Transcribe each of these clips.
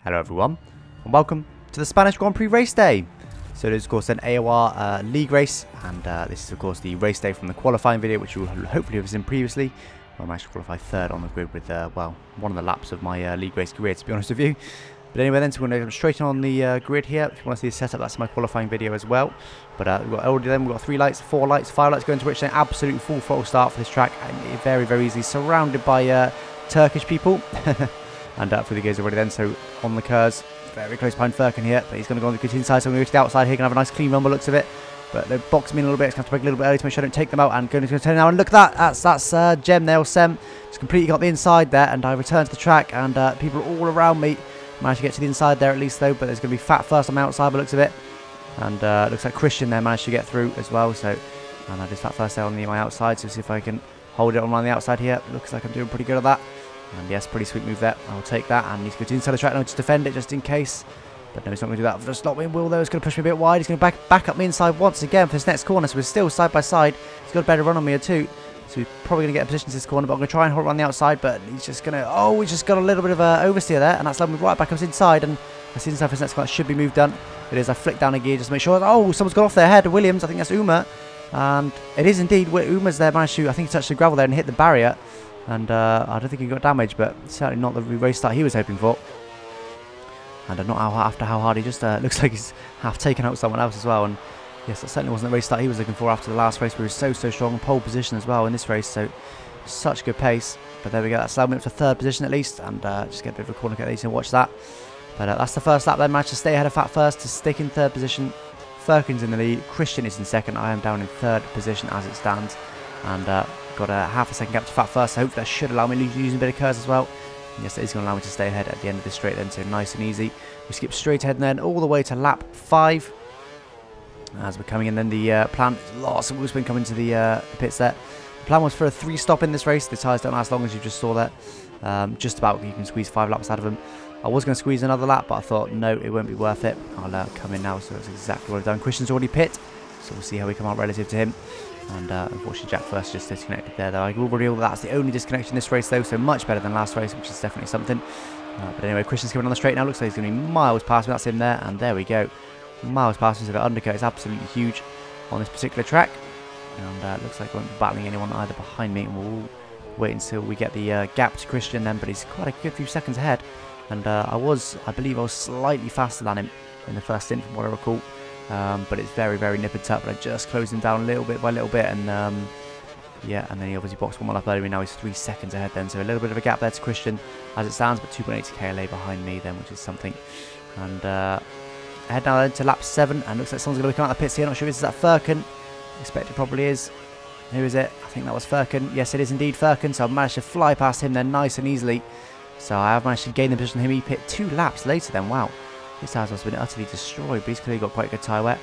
Hello everyone, and welcome to the Spanish Grand Prix race day. So it is of course an AOR league race, and this is of course the race day from the qualifying video, which you will hopefully have seen previously. I managed to qualify third on the grid with, well, one of the laps of my league race career, to be honest with you. But anyway then, so we're going to go straight on the grid here. If you want to see the setup, that's my qualifying video as well. But we've got 3 lights, 4 lights, 5 lights going to which an absolute full throttle start for this track. And very, very easily surrounded by Turkish people. And through the gears already then, so on the curves, very close behind Furkan here, but he's going to go on the good inside, so I'm going to go to the outside here, going to have a nice clean run by the looks of it. But they box me in a little bit, it's going to have to break a little bit early to make sure I don't take them out, and going to turn now, and look at that, that's Jem there, or Sem, just completely got the inside there, and I return to the track, and people all around me managed to get to the inside there at least though, but there's going to be Fat first on the outside by the looks of it, and looks like Christian there managed to get through as well, so, and I just Fat first there on my outside, so see if I can hold it on the outside here. Looks like I'm doing pretty good at that. And yes, pretty sweet move there. I'll take that. And he's going to inside the track now to defend it just in case. But no, he's not going to do that. Just not win will though. It's going to push me a bit wide. He's going to back up me inside once again for this next corner. So we're still side by side. He's got a better run on me too. So he's probably going to get a position to this corner. But I'm going to try and hold it on the outside. But he's just going to... Oh, he's just got a little bit of an oversteer there. And that's led me right back up inside. And that's inside for his next corner. Should be moved done. It is. I flick down a gear just to make sure. Oh, someone's got off their head. Williams. I think that's Uma. And it is indeed. Uma's there. Managed to... I think he touched the gravel there and hit the barrier. And I don't think he got damage, but certainly not the race start he was hoping for. And not after how hard he just looks like he's half taken out someone else as well. And yes, that certainly wasn't the race start he was looking for after the last race, where he was so strong, pole position as well in this race. So such good pace. But there we go, that's allowed me up to third position at least, and just get a bit of a corner cut there, and watch that. But that's the first lap then. Managed to stay ahead of Fat first to stick in third position. Furkan's in the lead, Christian is in second. I am down in third position as it stands, and got a half a second gap to Fat first, so hopefully that should allow me to use a bit of curves as well. And yes, it is going to allow me to stay ahead at the end of this straight then, so nice and easy. We skip straight ahead and then all the way to lap 5. As we're coming in then, the plan is lots of wheel spin coming to the pits there. The plan was for a 3 stop in this race. The tyres don't last long, as you just saw there. Just about, you can squeeze 5 laps out of them. I was going to squeeze another lap, but I thought, no, it won't be worth it. I'll come in now, so that's exactly what I've done. Christian's already pit, so we'll see how we come out relative to him. And unfortunately Jack first just disconnected there though. I will reveal that's the only disconnection this race though, so much better than last race, which is definitely something. But anyway, Christian's coming on the straight now. Looks like he's going to be miles past me. That's him there, and there we go. Miles past me, so the undercut is absolutely huge on this particular track. And looks like I won't be battling anyone either behind me. And we'll wait until we get the gap to Christian then, but he's quite a good few seconds ahead. And I believe I was slightly faster than him in the first stint from what I recall. But it's very, very nip and tuck, but I just closed him down little bit by little bit, and yeah, and then he obviously boxed one more up earlier, and now he's 3 seconds ahead then, so a little bit of a gap there to Christian as it stands, but 2.8 to KLA behind me then, which is something. And ahead now then to lap 7, and looks like someone's going to come out of the pits here. Not sure if this is that Furkan. Expect it probably is. Who is it? I think that was Furkan. Yes, it is indeed Furkan, so I've managed to fly past him then nice and easily. So I have managed to gain the position on him. He pit 2 laps later then, wow. His tyres must have been utterly destroyed, but he's clearly got quite good tyre wet.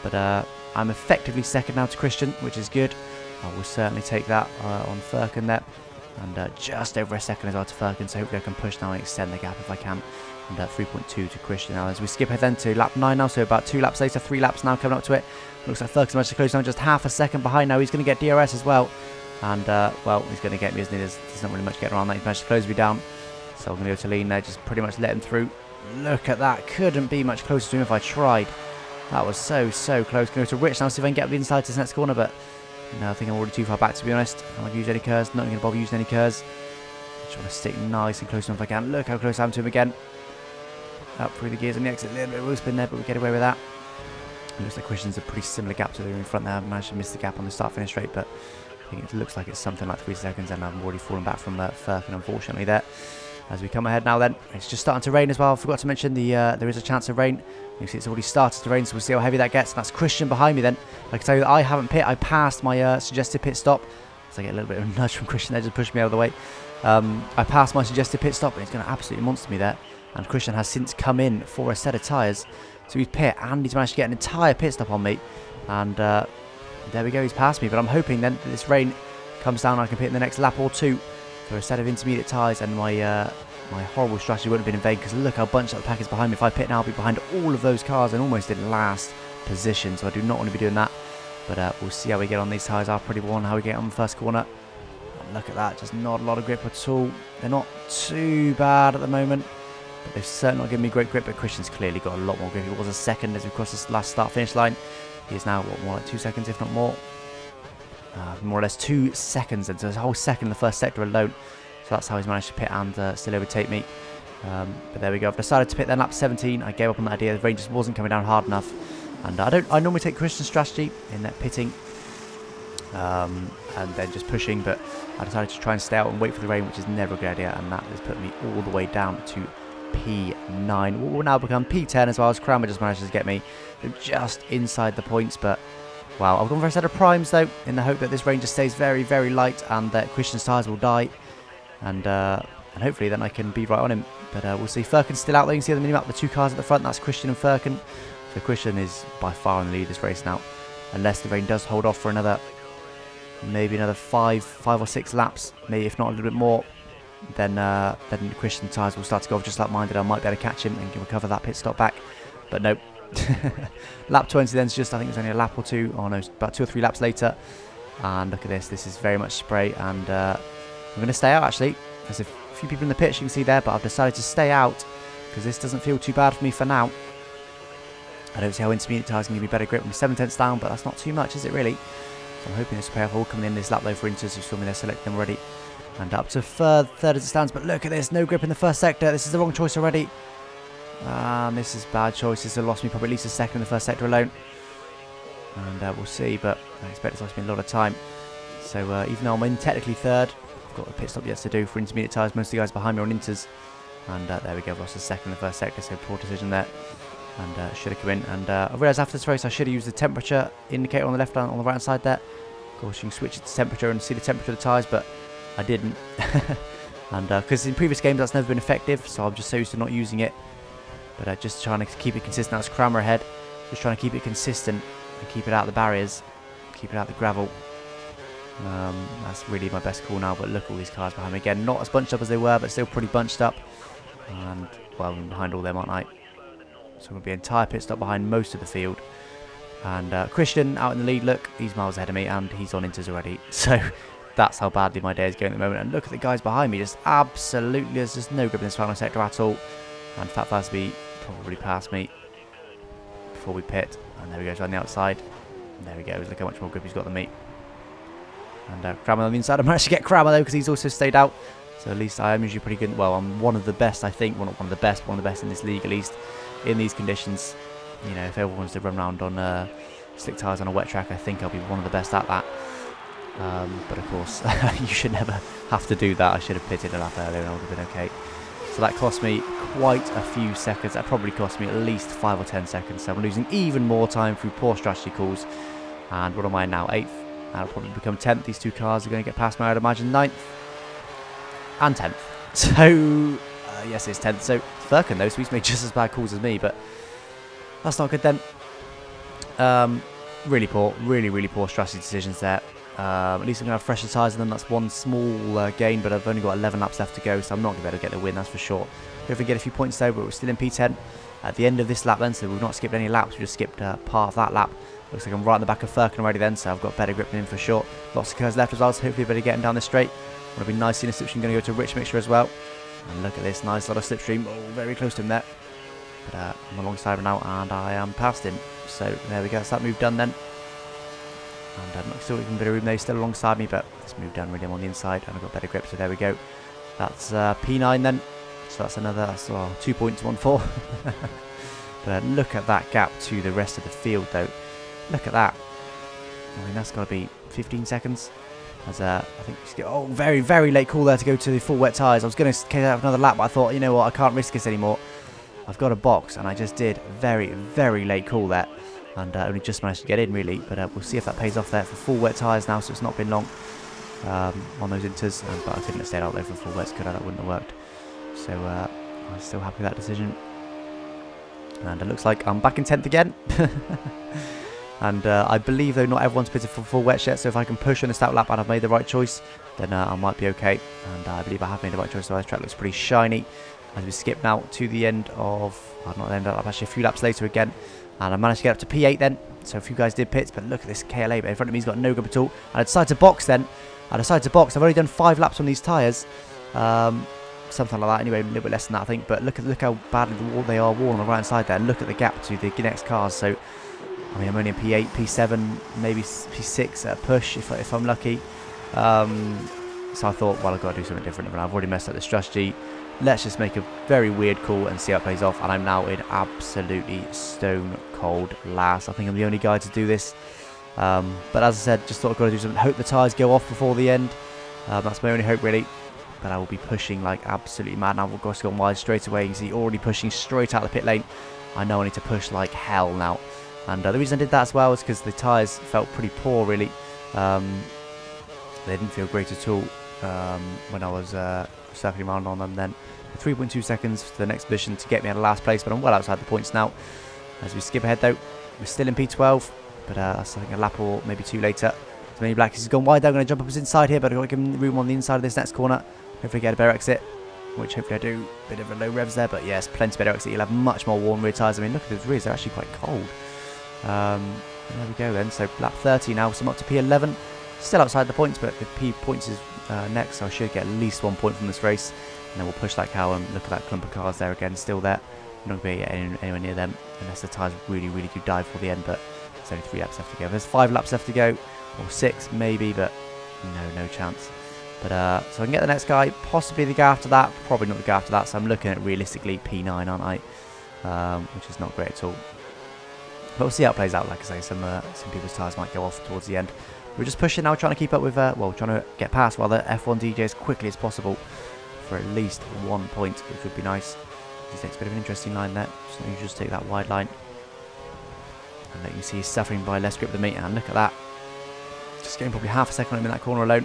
But I'm effectively second now to Christian, which is good. I will certainly take that on Furkan there. And just over a second as well to Furkan, so hopefully I can push now and extend the gap if I can. And 3.2 to Christian now as we skip ahead then to lap 9 now, so about 2 laps later, 3 laps now coming up to it. Looks like Furkan's managed to close down just half a second behind now. He's going to get DRS as well. And, well, he's going to get me, isn't he? There's not really much getting around that. He's managed to close me down. So I'm going to go to lean there, just pretty much let him through. Look at that. Couldn't be much closer to him if I tried. That was so close. Going to Rich now, see if I can get the inside to this next corner, but no, I think I'm already too far back, to be honest. I'm not going to use any curves. Not going to bother using any curves. Just want to stick nice and close to him if I can. Look how close I am to him again. Up through the gears on the exit. A little bit of wheel spin there, but we get away with that. It looks like Christian's a pretty similar gap to the in front there. I've managed to miss the gap on the start-finish straight, but I think it looks like it's something like 3 seconds, and I've already fallen back from Furkan, unfortunately, there. As we come ahead now then, it's just starting to rain as well. I forgot to mention there is a chance of rain. You can see it's already started to rain, so we'll see how heavy that gets. And that's Christian behind me then. I can tell you that I haven't pit. I passed my suggested pit stop. So I get a little bit of a nudge from Christian there, just pushed me out of the way. I passed my suggested pit stop, and he's going to absolutely monster me there. And Christian has since come in for a set of tyres. So he's pit, and he's managed to get an entire pit stop on me. And there we go, he's passed me. But I'm hoping then that this rain comes down and I can pit in the next lap or 2. For a set of intermediate tyres, and my horrible strategy wouldn't have been in vain, because look how bunched up the pack is behind me. If I pit now, I'll be behind all of those cars and almost in last position, so I do not want to be doing that. But we'll see how we get on. These tyres are pretty worn, how we get on the first corner. And look at that, just not a lot of grip at all. They're not too bad at the moment. But they've certainly not given me great grip, but Christian's clearly got a lot more grip. He was a second as we cross this last start-finish line. He is now, what, more like 2 seconds, if not more. More or less 2 seconds, and so a whole second in the first sector alone. So that's how he's managed to pit and still overtake me. But there we go. I've decided to pit then lap 17. I gave up on that idea. The rain just wasn't coming down hard enough. And I normally take Christian's strategy in that pitting. And then just pushing, but I decided to try and stay out and wait for the rain, which is never a good idea, and that has put me all the way down to P9. What will now become P10 as well, as Kramer just managed to get me just inside the points. But wow, I've gone for a set of primes though, in the hope that this rain just stays very, very light and that Christian's tyres will die, and hopefully then I can be right on him. But we'll see. Firkin's still out there. You can see on the minimap the 2 cars at the front. That's Christian and Firkin. So Christian is by far in the lead this race now, unless the rain does hold off for another, maybe another 5 or 6 laps, maybe if not a little bit more. Then Christian's tyres will start to go off just like mine did. I might be able to catch him and recover that pit stop back, but nope. Lap 20 then is just, I think it's only a lap or 2, oh no, about 2 or 3 laps later. And look at this, this is very much spray, and I'm going to stay out actually. There's a few people in the pit you can see there, but I've decided to stay out because this doesn't feel too bad for me for now. I don't see how intermediate tyres can give me better grip. I'm 7/10 down, but that's not too much, is it really? So I'm hoping this will pay off. All coming in this lap though for Inters, who saw me there select them already. And up to third as it stands, but look at this, no grip in the first sector. This is the wrong choice already. This is bad choice. This has lost me probably at least a second in the first sector alone. And we'll see, but I expect it's lost me a lot of time. So even though I'm in technically third, I've got a pit stop yet to do for intermediate tyres. Most of the guys behind me are on Inters. And there we go, I've lost a second in the first sector, so poor decision there. And should have come in. And I realised after this race I should have used the temperature indicator on the left hand, on the right hand side there. Of course, you can switch it to temperature and see the temperature of the tyres, but I didn't. And because in previous games that's never been effective, so I'm just so used to not using it. But just trying to keep it consistent. That's Kramer ahead. Just trying to keep it consistent and keep it out of the barriers, keep it out of the gravel. That's really my best call now. But look, all these cars behind me again, not as bunched up as they were, but still pretty bunched up. And well, I'm behind all them, aren't I? So I'm going to be an entire pit stop behind most of the field. And Christian out in the lead, look, he's miles ahead of me, and he's on Inters already. So that's how badly my day is going at the moment. And look at the guys behind me, just absolutely, there's just no grip in this final sector at all. And Fat Fazby probably passed me before we pit. And there we go, he's on the outside. And there we go, look how much more grip he's got than me. And Kramer on the inside. I managed to get Kramer though, because he's also stayed out. So at least I am usually pretty good. Well, I'm one of the best, I think. Well, not one of the best, but one of the best in this league, at least in these conditions. You know, if everyone wants to run around on slick tyres on a wet track, I think I'll be one of the best at that. But of course, you should never have to do that. I should have pitted a lap earlier and I would have been okay. So that cost me quite a few seconds. That probably cost me at least 5 or 10 seconds. So I'm losing even more time through poor strategy calls. And what am I now? 8th. That'll probably become 10th. These 2 cars are going to get past me, I'd imagine 9th and 10th. So, yes, it's 10th. So, Firkin, though, so he's made just as bad calls as me, but that's not good then. Really poor, really poor strategy decisions there. At least I'm going to have fresher tyres than them. That's one small gain, but I've only got 11 laps left to go, so I'm not going to be able to get the win, that's for sure. Hopefully get a few points though, but we're still in P10 at the end of this lap then, so we've not skipped any laps, we just skipped part of that lap. Looks like I'm right in the back of Firkin already then, so I've got better grip than him for sure. Lots of curves left as well, so hopefully better getting down this straight. Want to be nice in a slipstream, going to go to rich mixture as well. And look at this, nice lot of slipstream, oh, very close to him there. But I'm alongside him now, and I am past him. So there we go, that's that move done then. And I'm still getting a bit of room there, he's still alongside me, but this move done really, I'm on the inside, and I've got better grip, so there we go. That's P9 then, so that's another, that's 2 points, 1-4. But look at that gap to the rest of the field though. Look at that. I mean, that's got to be 15 seconds. As I think, oh, very late call there to go to the full wet tyres. I was going to have another lap, but I thought, you know what, I can't risk this anymore. I've got a box, and I just did very late call there. And only just managed to get in, really. But we'll see if that pays off there for full wet tyres now, so it's not been long on those Inters. But I couldn't have stayed out there for full wets, could I? That wouldn't have worked. So I'm still happy with that decision. And it looks like I'm back in 10th again. And I believe, though, not everyone's pitted for full wet yet, so if I can push on this out lap and I've made the right choice, then I might be okay. And I believe I have made the right choice, so this track looks pretty shiny. As we skip now to the end of, not the end of, actually a few laps later again. And I managed to get up to P8 then, so a few guys did pits, but look at this KLA, but in front of me he's got no grip at all. And I decided to box then. I've only done 5 laps on these tyres. something like that. Anyway, a little bit less than that, I think. But look how badly they are worn on the right hand side there. Look at the gap to the next cars. So, I mean, I'm only in P8, P7, maybe P6 at a push if I'm lucky. So I thought, well, I've got to do something different. I've already messed up the strategy. Let's just make a very weird call and see how it plays off. And I'm now in absolutely stone cold last. I think I'm the only guy to do this. But as I said, just thought I've got to do something. Hope the tyres go off before the end. That's my only hope, really. But I will be pushing like absolutely mad. Now I've got to go wide straight away. You can see already pushing straight out of the pit lane. I know I need to push like hell now. And the reason I did that as well is because the tyres felt pretty poor, really. They didn't feel great at all when I was circling around on them then. 3.2 seconds to the next position to get me out of last place, but I'm well outside the points now. As we skip ahead though, we're still in P12, but that's I think a lap or maybe two later. So Mini Black has gone wide there. I'm going to jump up his inside here, but I've got to give him room on the inside of this next corner. Hopefully get a better exit, which hopefully I do. Bit of a low revs there, but yes, plenty better exit. You'll have much more warm rear tyres. I mean, look at those rears, they're actually quite cold. There we go then. So lap 30 now, so I'm up to P11. Still outside the points, but the P points is next, so I should get at least 1 point from this race. And then we'll push like hell, and look at that clump of cars there again, still there. I'm not going to be anywhere near them unless the tyres really do dive for the end, but there's only 3 laps left to go. There's 5 laps left to go, or 6 maybe, but no chance. But so I can get the next guy, possibly the guy after that, probably not the guy after that, so I'm looking at realistically P9, aren't I? Which is not great at all. But we'll see how it plays out. Like I say, some people's tyres might go off towards the end. We're just pushing now, trying to keep up with, well, trying to get past while the F1 DJ as quickly as possible for at least 1 point, which would be nice. He takes a bit of an interesting line there, so you just take that wide line. And there you can see he's suffering by less grip than me, and look at that. Just getting probably half a second on him in that corner alone.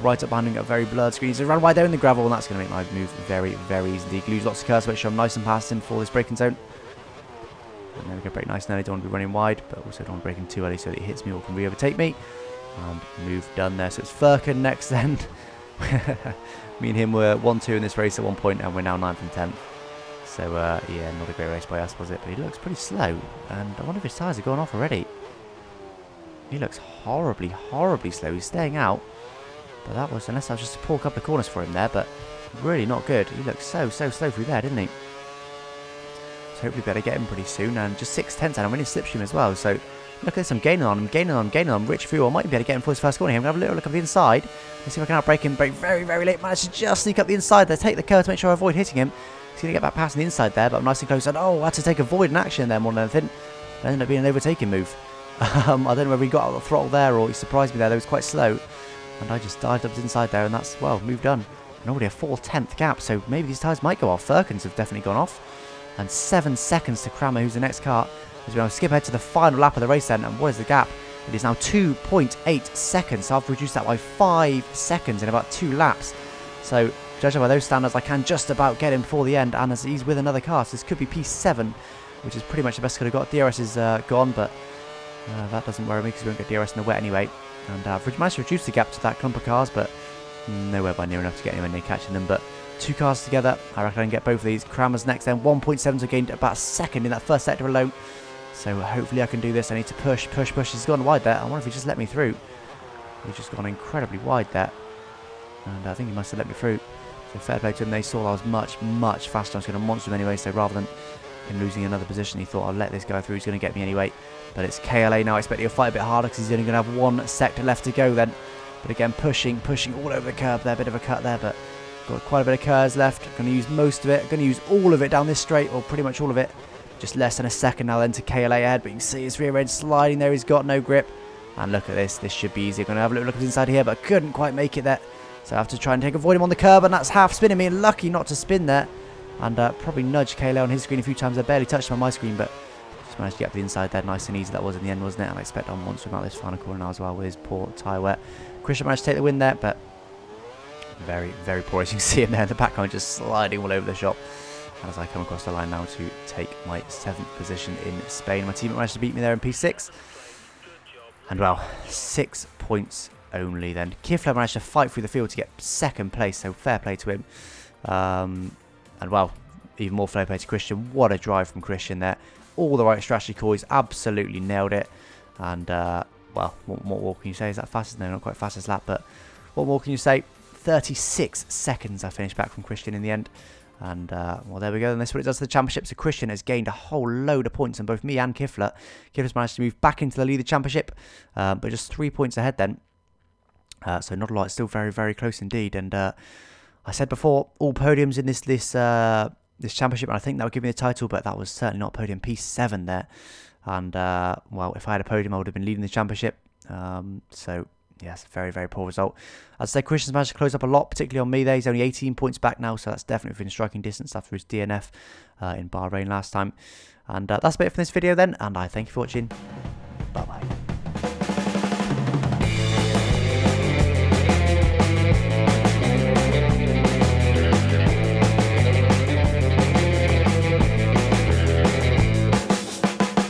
Right up behind him, got a very blurred screen. He's run wide there in the gravel, and that's going to make my move very easy. He lose lots of curves, make sure I'm nice and past him for this braking zone. And there we go, break nice and early, don't want to be running wide, but also don't want to break him too early so that he hits me or can re-overtake me. And move done there. So it's Furkan next then. Me and him were 1-2 in this race at one point, and we're now 9th and 10th. So yeah, not a great race by us, was it? But he looks pretty slow, and I wonder if his tyres have gone off already. He looks horribly slow. He's staying out, but that was, unless that was just a poor couple of corners for him there, but really not good. He looked so slow through there, didn't he? So hopefully better get him pretty soon, and just 6/10, and I'm winning slipstream as well. So look at this, I'm gaining on him, rich fuel. I might be able to get him for his first corner here. I'm going to have a little look up the inside. Let's see if I can outbrake him. Brake very late. Managed to just sneak up the inside there. Take the curve to make sure I avoid hitting him. He's going to get back past the inside there, but I'm nice and close. And oh, I had to take a void in action there more than anything. It ended up being an overtaking move. I don't know whether he got out of the throttle there or he surprised me there. That was quite slow. And I just dived up his inside there, and that's, well, move done. And already a 4/10 gap, so maybe these tyres might go off. Furkan's have definitely gone off. And 7 seconds to Kramer, who's the next car. As we now skip ahead to the final lap of the race then, and what is the gap? It is now 2.8 seconds, so I've reduced that by 5 seconds in about 2 laps. So, judging by those standards, I can just about get him before the end, and as he's with another car, so this could be P7, which is pretty much the best I could have got. DRS is gone, but that doesn't worry me because we won't get DRS in the wet anyway. And I've managed to reduce the gap to that clump of cars, but nowhere by near enough to get anywhere near catching them. But 2 cars together, I reckon I can get both of these. Kramer's next then, 1.7, so gained about a second in that first sector alone. So hopefully I can do this. I need to push. He's gone wide there. I wonder if he just let me through. He's just gone incredibly wide there. And I think he must have let me through. So fair play to him. They saw I was much faster. I was going to monster him anyway. So rather than him losing another position, he thought, I'll let this guy through. He's going to get me anyway. But it's KLA now. I expect he'll fight a bit harder because he's only going to have 1 sector left to go then. But again, pushing all over the curb there. Bit of a cut there, but got quite a bit of curves left. I'm going to use most of it. I'm going to use all of it down this straight, or pretty much all of it. Just less than a second now then to KLA ahead, but you can see his rear end sliding there. He's got no grip. And look at this. This should be easy. I'm going to have a little look at inside here, but couldn't quite make it there. So I have to try and avoid him on the curb, and that's half spinning me. Lucky not to spin there. And probably nudged KLA on his screen a few times. I barely touched him on my screen, but just managed to get up the inside there. Nice and easy that was in the end, wasn't it? And I expect on monster out this final corner now as well with his poor tyre wet. Christian managed to take the win there, but very poor. As you can see him there in the background, just sliding all over the shop. As I come across the line now to take my 7th position in Spain. My teammate managed to beat me there in P6. And well, 6 points only then. Kifler managed to fight through the field to get 2nd place, so fair play to him. And well, even more fair play to Christian. What a drive from Christian there. All the right strategy calls, absolutely nailed it. And well, what more can you say? Is that fastest? No, not quite fastest lap, but what more can you say? 36 seconds I finished back from Christian in the end. And, well, there we go. And that's what it does to the championship. So Christian has gained a whole load of points on both me and Kifler. Kifler's managed to move back into the lead of the championship, but just 3 points ahead then. So not a lot. It's still very, very close indeed. And I said before, all podiums in this championship, and I think that would give me the title, but that was certainly not podium. P7 there. And, well, if I had a podium, I would have been leading the championship. So... yes, very, very poor result. As I say, Christian's managed to close up a lot, particularly on me there. He's only 18 points back now, so that's definitely within striking distance after his DNF in Bahrain last time. And that's about it for this video then, and I thank you for watching. Bye-bye.